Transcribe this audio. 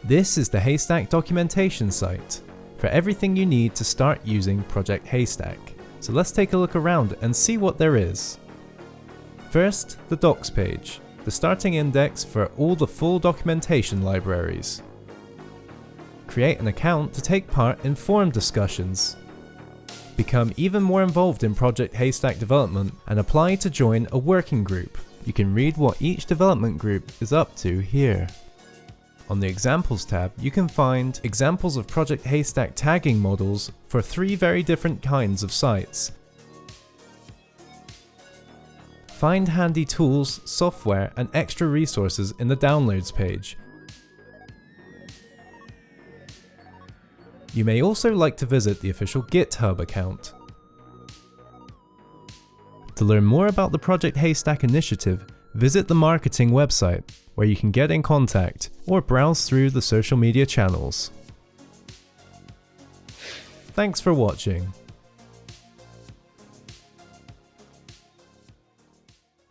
This is the Haystack documentation site for everything you need to start using Project Haystack. So let's take a look around and see what there is. First, the docs page, the starting index for all the full documentation libraries. Create an account to take part in forum discussions. Become even more involved in Project Haystack development and apply to join a working group. You can read what each development group is up to here. On the Examples tab, you can find examples of Project Haystack tagging models for 3 very different kinds of sites. Find handy tools, software, and extra resources in the Downloads page. You may also like to visit the official GitHub account. To learn more about the Project Haystack initiative, visit the marketing website, where you can get in contact or browse through the social media channels. Thanks for watching.